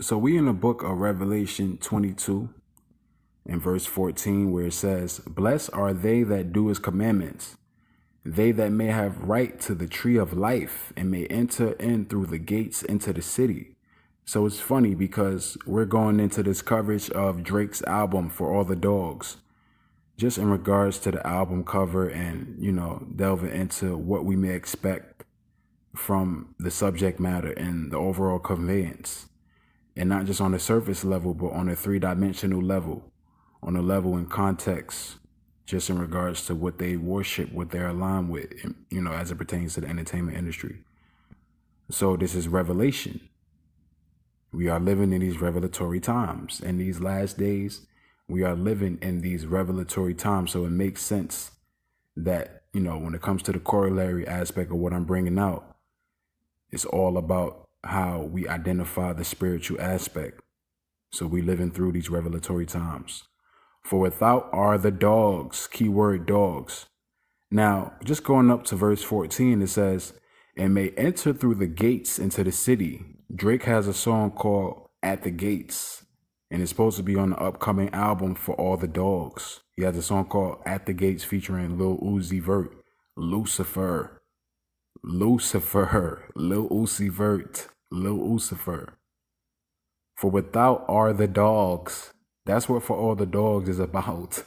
So we in the book of Revelation 22 and verse 14, where it says, "Blessed are they that do his commandments, they that may have right to the tree of life and may enter in through the gates into the city." So it's funny because we're going into this coverage of Drake's album For All the Dogs, just in regards to the album cover and, delving into what we may expect from the subject matter and the overall conveyance. And not just on the surface level, but on a three-dimensional level, on a level in context, just in regards to what they worship, what they're aligned with, as it pertains to the entertainment industry. So this is revelation. We are living in these revelatory times. In these last days, we are living in these revelatory times. So it makes sense that, when it comes to the corollary aspect of what I'm bringing out, it's all about how we identify the spiritual aspect. So we living through these revelatory times. For without are the dogs, keyword dogs. Now, just going up to verse 14, it says, "And may enter through the gates into the city." Drake has a song called At the Gates, and it's supposed to be on the upcoming album For All the Dogs. He has a song called At the Gates featuring Lil Uzi Vert, Lucifer, Lil Uzi Vert, Lil Lucifer. For without are the dogs. That's what For All the Dogs is about.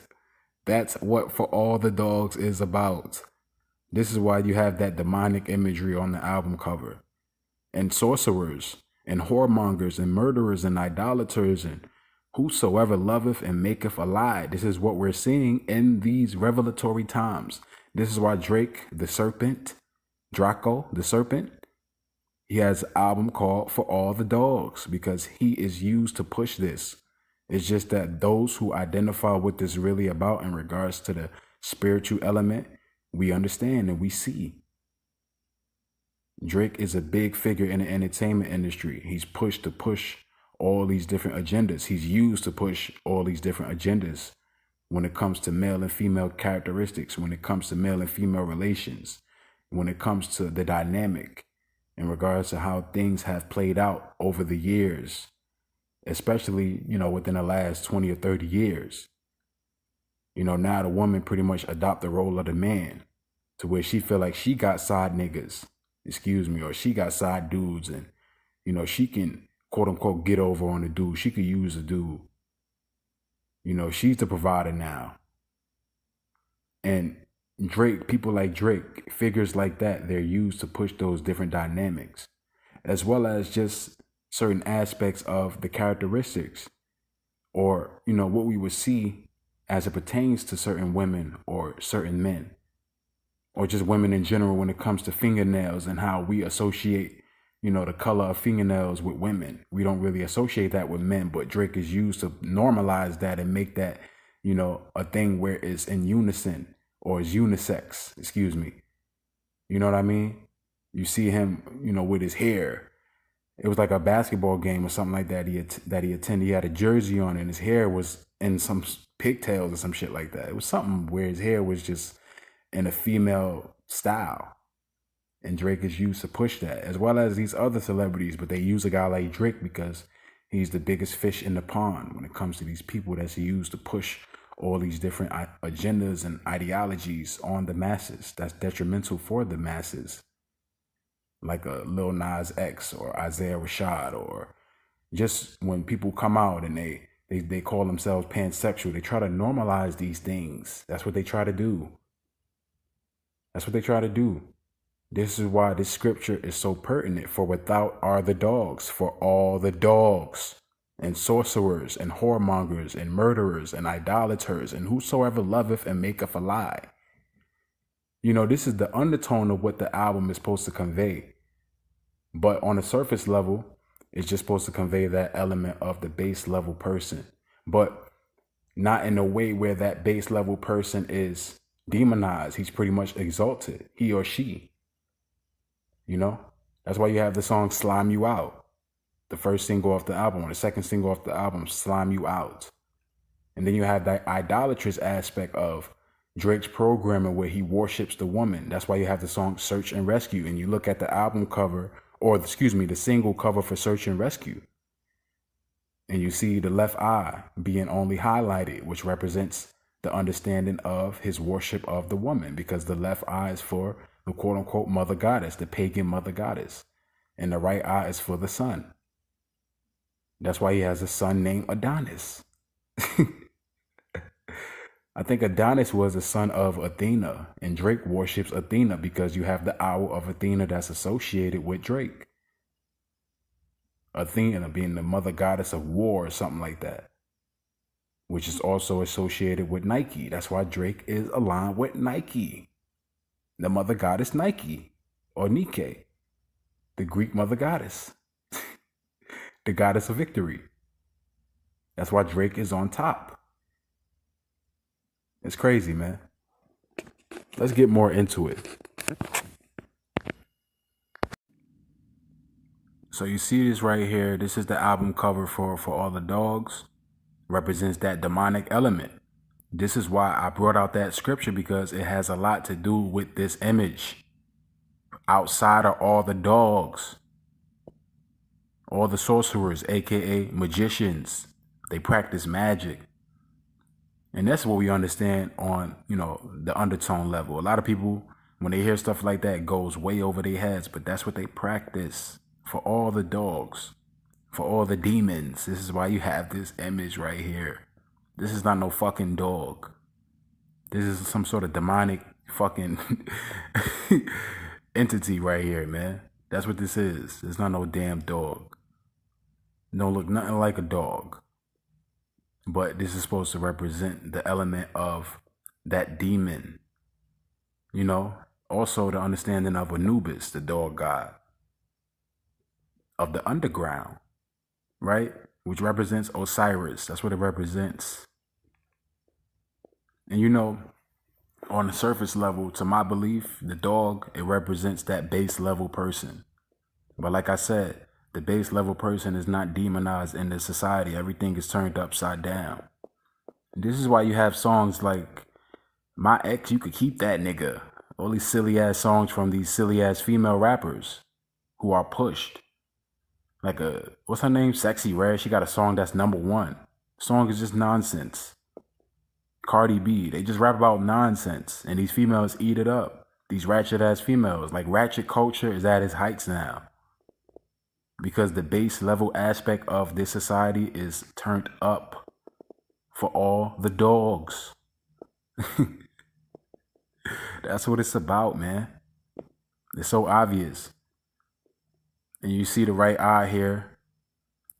That's what For All the Dogs is about. This is why you have that demonic imagery on the album cover. And sorcerers, and whoremongers, and murderers, and idolaters, and whosoever loveth and maketh a lie. This is what we're seeing in these revelatory times. This is why Drake, the serpent, Draco, the serpent, he has an album called For All the Dogs, because he is used to push this. It's just that those who identify what this is really about in regards to the spiritual element, we understand and we see. Drake is a big figure in the entertainment industry. He's pushed to push all these different agendas. He's used to push all these different agendas when it comes to male and female characteristics, when it comes to male and female relations, when it comes to the dynamic in regards to how things have played out over the years, especially, within the last 20 or 30 years. Now the woman pretty much adopt the role of the man to where she feel like she got side niggas, or she got side dudes, and, she can quote unquote get over on the dude. She could use a dude. She's the provider now. And Drake, people like Drake, figures like that, they're used to push those different dynamics, as well as just certain aspects of the characteristics or, what we would see as it pertains to certain women or certain men, or just women in general when it comes to fingernails and how we associate, the color of fingernails with women. We don't really associate that with men, but Drake is used to normalize that and make that, a thing where it's in unison or is unisex, You know what I mean? You see him, with his hair. It was like a basketball game or something like that he attended. He had a jersey on and his hair was in some pigtails or some shit like that. It was something where his hair was just in a female style. And Drake is used to push that, as well as these other celebrities. But they use a guy like Drake because he's the biggest fish in the pond when it comes to these people that's used to push all these different agendas and ideologies on the masses that's detrimental for the masses, like a Lil Nas X or Isaiah Rashad, or just when people come out and they call themselves pansexual, they try to normalize these things. That's what they try to do. This is why this scripture is so pertinent. For without are the dogs, for all the dogs, and sorcerers, and whoremongers, and murderers, and idolaters, and whosoever loveth and maketh a lie. This is the undertone of what the album is supposed to convey. But on a surface level, it's just supposed to convey that element of the base level person, but not in a way where that base level person is demonized. He's pretty much exalted, he or she. That's why you have the song Slime You Out, the first single off the album, or the second single off the album, Slime You Out. And then you have that idolatrous aspect of Drake's programming where he worships the woman. That's why you have the song Search and Rescue. And you look at the album cover, or the single cover for Search and Rescue. And you see the left eye being only highlighted, which represents the understanding of his worship of the woman, because the left eye is for the quote unquote mother goddess, the pagan mother goddess. And the right eye is for the sun. That's why he has a son named Adonis. I think Adonis was the son of Athena, and Drake worships Athena because you have the owl of Athena that's associated with Drake. Athena being the mother goddess of war or something like that, which is also associated with Nike. That's why Drake is aligned with Nike, the mother goddess Nike, or Nike, the Greek mother goddess, the goddess of victory. That's why Drake is on top. It's crazy, man. Let's get more into it. So you see this right here. This is the album cover for All the Dogs. Represents that demonic element. This is why I brought out that scripture, because it has a lot to do with this image. Outside of all the dogs, all the sorcerers, aka magicians, they practice magic. And that's what we understand on, the undertone level. A lot of people, when they hear stuff like that, it goes way over their heads, but that's what they practice for all the dogs, for all the demons. This is why you have this image right here. This is not no fucking dog. This is some sort of demonic fucking entity right here, man. That's what this is. It's not no damn dog. Don't look nothing like a dog. But this is supposed to represent the element of that demon. Also the understanding of Anubis, the dog god of the underground, right? Which represents Osiris. That's what it represents. And on the surface level, to my belief, the dog, it represents that base level person. But like I said, the base level person is not demonized in the society. Everything is turned upside down. This is why you have songs like My Ex, You Could Keep That Nigga. All these silly ass songs from these silly ass female rappers who are pushed. Like what's her name? Sexy Red. She got a song that's #1. The song is just nonsense. Cardi B, they just rap about nonsense. And these females eat it up. These ratchet ass females. Like ratchet culture is at its heights now. Because the base level aspect of this society is turned up for all the dogs. That's what it's about, man. It's so obvious. And you see the right eye here.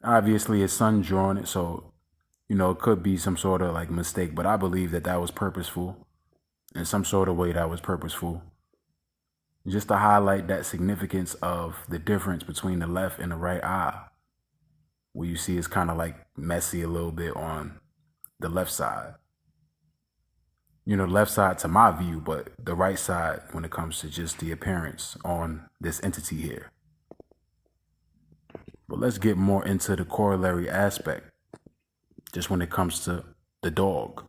Obviously, his son drawn it, so, it could be some sort of like mistake. But I believe that was purposeful. In some sort of way that was purposeful. Just to highlight that significance of the difference between the left and the right eye. Where you see it's kind of like messy a little bit on the left side. The left side to my view, but the right side when it comes to just the appearance on this entity here. But let's get more into the corollary aspect, just when it comes to the dog.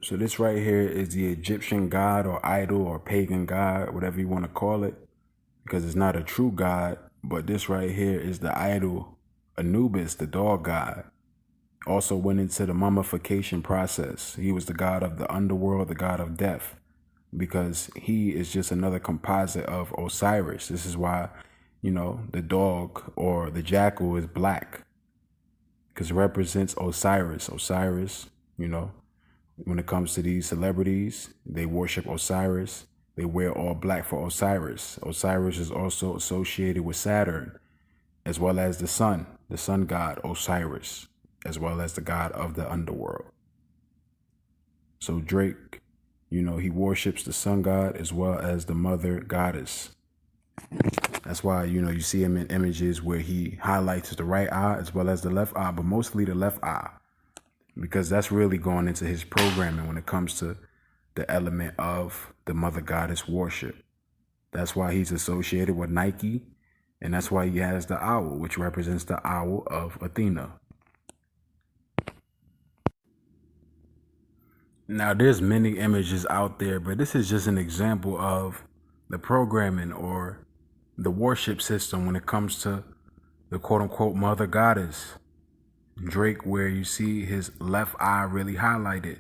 So this right here is the Egyptian god or idol or pagan god, whatever you want to call it, because it's not a true god. But this right here is the idol, Anubis, the dog god. Also went into the mummification process. He was the god of the underworld, the god of death, because he is just another composite of Osiris. This is why, the dog or the jackal is black, because it represents Osiris. Osiris, when it comes to these celebrities, they worship Osiris. They wear all black for Osiris. Osiris is also associated with Saturn, as well as the sun god Osiris, as well as the god of the underworld. So Drake, he worships the sun god as well as the mother goddess. That's why, you see him in images where he highlights the right eye as well as the left eye, but mostly the left eye. Because that's really going into his programming when it comes to the element of the mother goddess worship. That's why he's associated with Nike, and that's why he has the owl, which represents the owl of Athena. Now, there's many images out there, but this is just an example of the programming or the worship system when it comes to the quote-unquote mother goddess. Drake, where you see his left eye really highlighted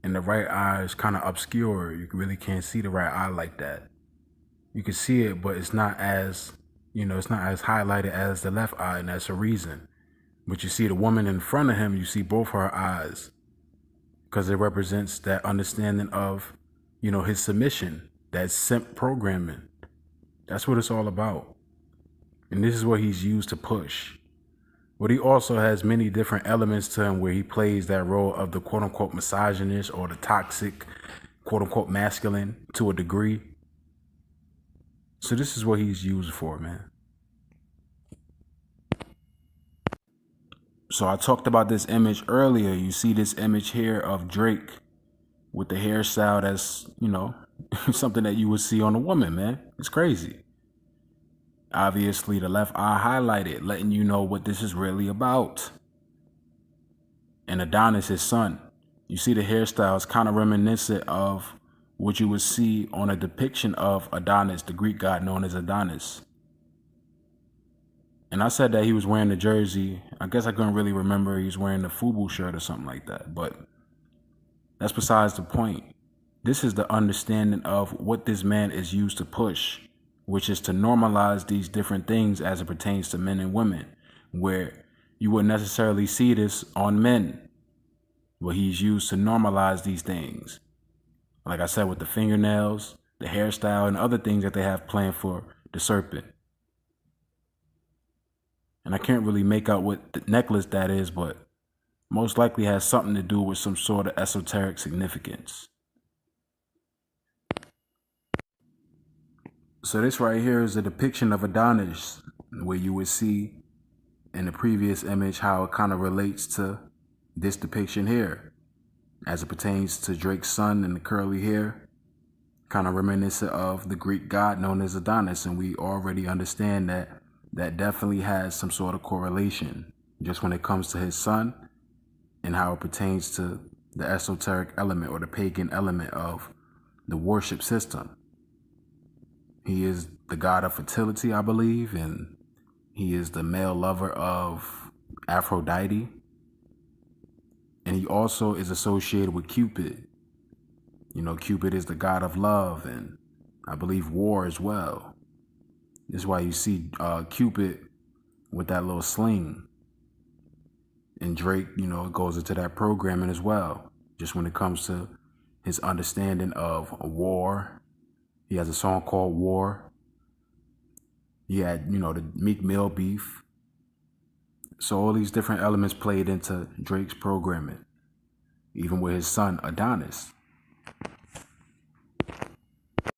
and the right eye is kind of obscure. You really can't see the right eye like that. You can see it, but it's not as, it's not as highlighted as the left eye, and that's a reason. But you see the woman in front of him, you see both her eyes because it represents that understanding of, his submission, that simp programming. That's what it's all about. And this is what he's used to push. But he also has many different elements to him where he plays that role of the quote unquote misogynist or the toxic quote unquote masculine to a degree. So this is what he's used for, man. So I talked about this image earlier. You see this image here of Drake with the hairstyle that's, something that you would see on a woman, man. It's crazy. Obviously, the left eye highlighted, letting you know what this is really about. And Adonis, his son. You see the hairstyle is kind of reminiscent of what you would see on a depiction of Adonis, the Greek god known as Adonis. And I said that he was wearing the jersey. I guess I couldn't really remember. He was wearing the FUBU shirt or something like that. But that's besides the point. This is the understanding of what this man is used to push, which is to normalize these different things as it pertains to men and women, where you wouldn't necessarily see this on men, but he's used to normalize these things. Like I said, with the fingernails, the hairstyle, and other things that they have planned for the serpent. And I can't really make out what the necklace that is, but most likely has something to do with some sort of esoteric significance. So this right here is a depiction of Adonis, where you would see in the previous image how it kind of relates to this depiction here, as it pertains to Drake's son and the curly hair, kind of reminiscent of the Greek god known as Adonis. And we already understand that that definitely has some sort of correlation just when it comes to his son and how it pertains to the esoteric element or the pagan element of the worship system. He is the god of fertility, I believe, and he is the male lover of Aphrodite. And he also is associated with Cupid. Cupid is the god of love and I believe war as well. This is why you see Cupid with that little sling. And Drake, it goes into that programming as well. Just when it comes to his understanding of war. He has a song called War. He had, the Meek Mill beef. So all these different elements played into Drake's programming, even with his son Adonis.